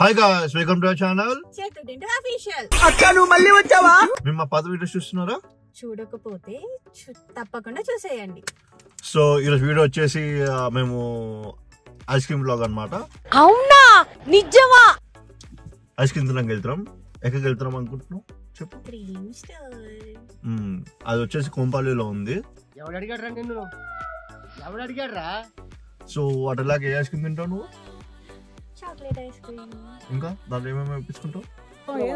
Hi guys, welcome to our channel చేతుడింటూ official. అక్క నువ్వు మళ్ళీ వచ్చావా? మేము మా పాత వీడియోస్ చూస్తున్నారా? చూడకపోతే తప్పకుండా చూసేయండి. సో ఈరోజు వీడియో వచ్చేసి మేము ఐస్ క్రీమ్ బ్లాగ్ అన్నమాట. అవునా? నిజమా? ఐస్ క్రీమ్ తినడానికి వెళ్తున్నాం. ఎక్కడికి వెళ్తున్నాం అనుకుంటున్నాం చెప్పు. Cream store. అది వచ్చేసి కొంపాలిలో ఉంది. ఎవడు అడిగాడ్రా నిన్ను? ఎవడు అడిగాడ్రా? సో అటులాగా ఏ ఐస్ క్రీమ్ తింటావు నువ్వు? Chocolate ice cream. ఇంకా దాంట్లో ఏమేమి ఇప్పించుకుంటావు?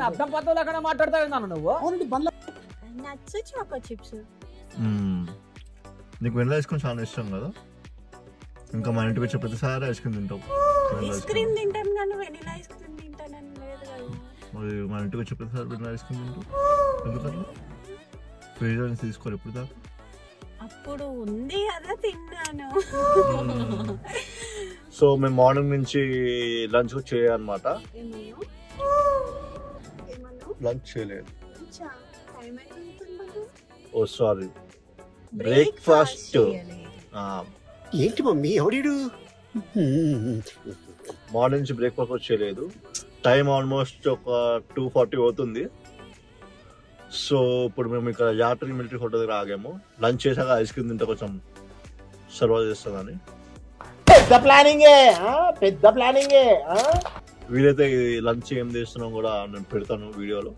అర్థం పద్ధతులు అక్కడ మాట్లాడతావు నువ్వు. Nuts, choco chips. నీకు వెనిలా ఐస్ క్రీమ్ చాలా ఇష్టం కదా. ఇంకా మన ఇంటికి వచ్చే ప్రతిసారి ఐస్ క్రీమ్ తింటావు. ఐస్ క్రీమ్ తింటాను కానీ వెనిలా ఐస్ క్రీమ్ తింటానని లేదు కదా. మరి మన ఇంటికి వచ్చే ప్రతిసారి వెనిలా ఐస్ క్రీమ్ తింటావు ఎందుకన్నా? ఫ్రీజర్ నుంచి తీసుకోవాలి ఎప్పుడు దాకా? అప్పుడు ఉంది కదా, తిన్నాను. సో మేము మార్నింగ్ నుంచి లంచ్ చేయాలన్నమాట. లంచ్ చేయలేదు. ఓ సారీ, బ్రేక్ఫాస్ట్. ఏంటి మమ్మీ ఎవడు? మార్నింగ్ నుంచి బ్రేక్ఫాస్ట్ చేయలేదు. టైం ఆల్మోస్ట్ ఒక 2:40 అవుతుంది. సో ఇప్పుడు మేము ఇక్కడ యాత్రి మిలిటరీ హోటల్ దగ్గర ఆగాము. లంచ్ చేశాక ఐస్ క్రీమ్ తింటే కొంచెం సర్వ్ చేస్తుందని. పెద్ద ప్లానింగే. వీలైతే లంచ్ ఏం చేస్తున్నాం కూడా నేను పెడతాను వీడియోలో.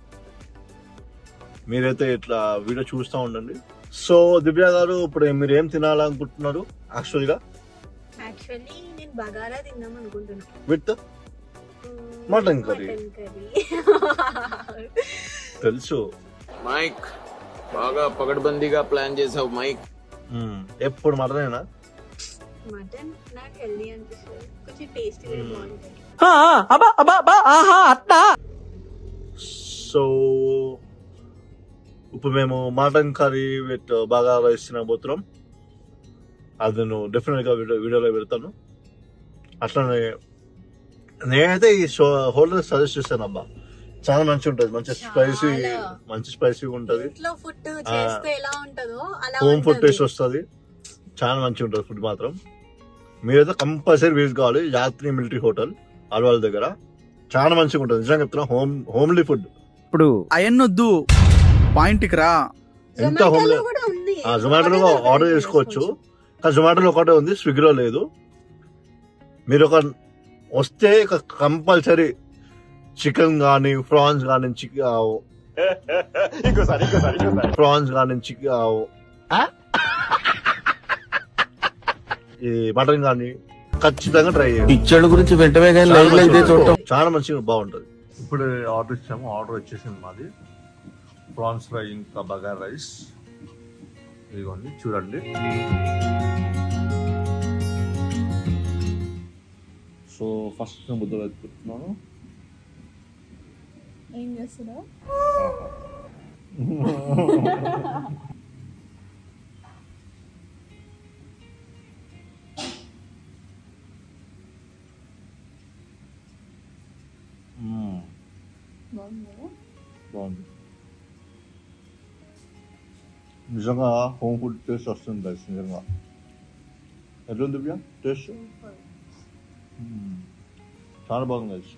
మీరైతే ఇట్లా వీడియో చూస్తూ ఉండండి. సో దివ్య గారు, ఇప్పుడు మీరు ఏం తినాలనుకుంటున్నారు? యాక్చువల్లీ నేను బగారా తిందాం అనుకుంటున్నా విత్ మటన్ కర్రీ. తెలుసు మైక్, బాగా పగడ్బందీగా ప్లాన్ చేసావు మైక్. ఎప్పుడు మటనేనా? మటన్ నాకు హెల్దీ అనిపిస్తుంది, కొంచెం టేస్టీగా బాగుంటుంది. సో ఇప్పుడు మేము మటన్ కర్రీ విత్ బాగా రైస్ తినబోతున్నాం. అది నేను డెఫినెట్గా వీడియోలో పెడతాను. అట్లానే నేనైతే ఈ హోటల్ సజెస్ట్ చేస్తాను. అబ్బా చాలా మంచిగా ఉంటుంది, మంచి స్పైసీ ఉంటుంది. హోమ్ ఫుడ్ టేస్ట్ వస్తుంది, చాలా మంచిగా ఉంటుంది ఫుడ్ మాత్రం. మీరైతే కంపల్సరీ విజిట్ కావాలి. యాత్రి మిలిటరీ హోటల్ అల్వాల్ దగ్గర. చాలా మంచిగా ఉంటుంది, నిజంగా చెప్తున్నా. Homely food. ఇప్పుడు అయన్నొద్దు, పాయింట్కి రా. ఎంత హోమ్లీ. జొమాటోలో ఆర్డర్ చేసుకోవచ్చు, కానీ జొమాటోలో ఒకటే ఉంది, స్విగ్గీలో లేదు. మీరు వస్తే కంపల్సరీ చికెన్ కానీ ప్రాన్స్ కానీ ఈ మటన్ కానీ ఖచ్చితంగా ట్రై చేయండి. పిచ్చోళ్ళ గురించి వెంటనే చూడటం చాలా మంచిగా బాగుంటది. ఇప్పుడు ఆర్డర్ ఇచ్చాము, ఆర్డర్ వచ్చేసింది మాది. ప్రాన్స్ ఫ్రై ఇంకా బగారా రైస్. ఇదిగోండి చూడండి. సో ఫస్ట్ నేను ముద్ద పెట్టుకుంటున్నాను. ఏం చేస్తున్నావు? బాగుంది, నిజంగా హోమ్ ఫుడ్ టేస్ట్ వస్తుంది గైస్. నిజంగా ఎట్లుంది దివ్య టేస్ట్? చాలా బాగుంది గైస్,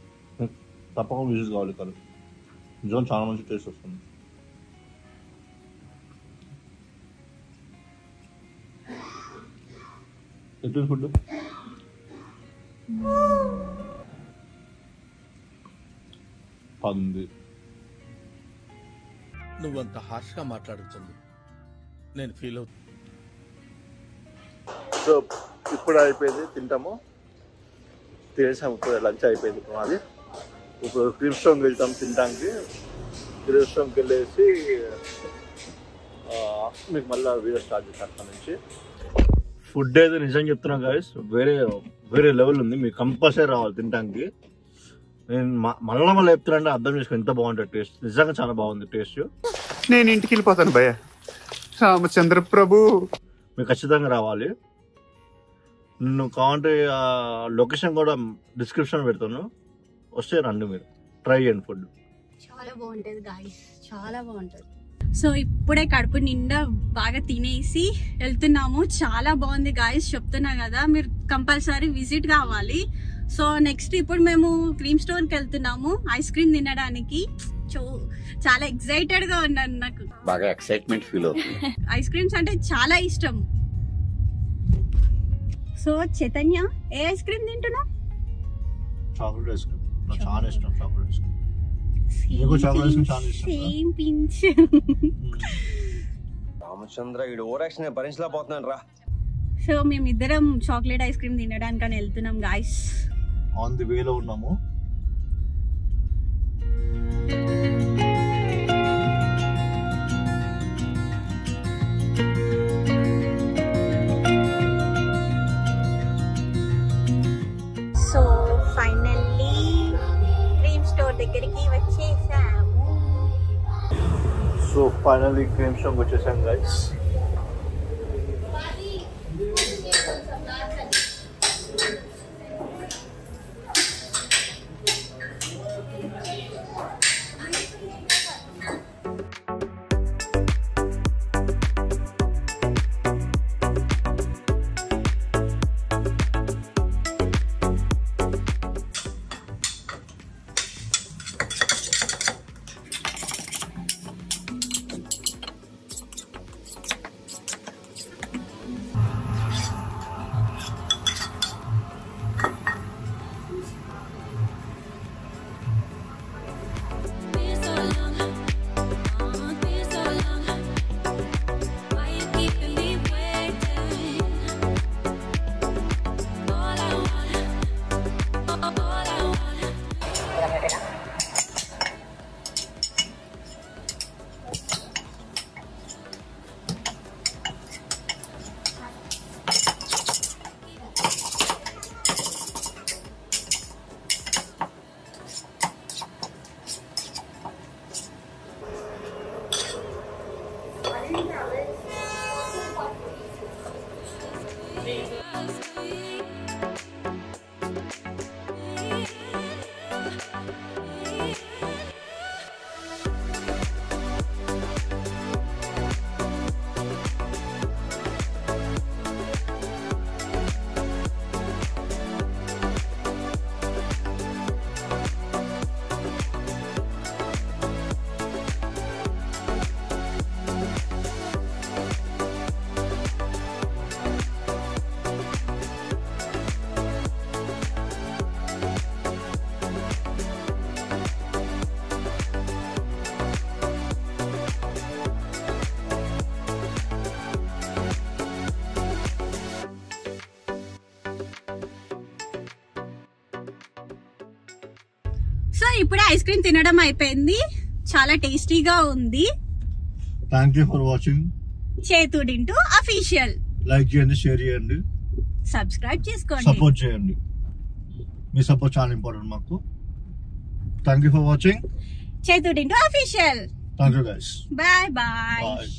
తప్పకుండా విజిట్ కావాలి ఇక్కడ. నిజంగా చాలా మంచి టేస్ట్ వస్తుంది. ఎట్లుంది ఫుడ్? పంది. నువ్వంత హార్ష్ గా మాట్లాడుతుంది, నేను ఫీల్ అవుతుంది. సో ఇప్పుడు అయిపోయింది, తింటాము. తినేసాము, ఇప్పుడు లంచ్ అయిపోయింది మాది. ఇప్పుడు క్రీమ్ స్టోన్కి వెళ్తాం తినడానికి. క్రీమ్ స్టోన్కి వెళ్ళేసి మీకు మళ్ళీ వీడియో స్టార్ట్ చేస్తాను అక్కడ నుంచి. ఫుడ్ అయితే నిజంగా చెప్తున్నాం గాయస్, వేరే లెవెల్ ఉంది. మీరు కంపల్సరీ రావాలి తినడానికి. నేను మళ్ళీ చెప్తున్నా, అర్థం చేసుకో ఎంత బాగుంటుంది టేస్ట్. నిజంగా చాలా బాగుంది టేస్ట్. నేను ఇంటికి వెళ్ళిపోతాను భయ్య. రామచంద్ర ప్రభు, మీరు ఖచ్చితంగా రావాలి. నువ్వు కావాలంటే లొకేషన్ కూడా డిస్క్రిప్షన్ పెడతాను, వస్తే రండి, మీరు ట్రై చేయండి. ఫుడ్ చాలా బాగుంటది గాయ్స్, చాలా బాగుంటది. సో ఇప్పుడే కడుపు నిండా బాగా తినేసి వెళ్తున్నాము. చాలా బాగుంది గాయ్స్, చెప్తున్నా కదా, మీరు కంపల్సరీ విజిట్ కావాలి. సో నెక్స్ట్ ఇప్పుడు మేము క్రీమ్ స్టోర్ కి వెళ్తున్నాము ఐస్ క్రీమ్ తినడానికి. చాలా ఎక్సైటెడ్ గా ఉన్నాను, నాకు బాగా ఎక్సైట్మెంట్ ఫీల్ అవుతుంది. ఐస్ క్రీమ్స్ అంటే చాలా ఇష్టం. సో చైతన్య, ఏ ఐస్ క్రీమ్ తింటున్నావు? చాక్లెట్ ఐస్ క్రీమ్ నాకు చాలా ఇష్టం. చాక్లెట్ ఐస్ క్రీమ్ నీకు చాక్లెట్ ఐస్ క్రీమ్ చాలా ఇష్టం. Same pinch. రామచంద్ర ఈడు ఓవరాక్షన్ భరించలేకపోతున్నాను రా. సో మేమిద్దరం చాక్లెట్ ఐస్ క్రీమ్ తినడానికి వెళ్తున్నాం గాయ్స్. ఆన్ ది వేలో ఉన్నాము. సో ఫైనల్లీ క్రీమ్ స్టోర్ దగ్గరికి వచ్చేసాము. సో ఫైనల్లీ క్రీమ్ స్టోర్ వచ్చేసాం గైస్. సో ఇప్పుడే ఐస్ క్రీమ్ తినడం అయిపోయింది, చాలా టేస్టీగా ఉంది. థ్యాంక్ యూ ఫర్ వాచింగ్ చేతుడింటూ అఫీషియల్. లైక్ చేయండి, షేర్ చేయండి, సబ్స్క్రైబ్ చేసుకోండి, సపోర్ట్ చేయండి. మీ సపోర్ట్ చాలా ఇంపార్టెంట్ మాకు. థ్యాంక్ యూ ఫర్ వాచింగ్ చేతుడింటూ official. Thank you guys. Bye bye. Bye.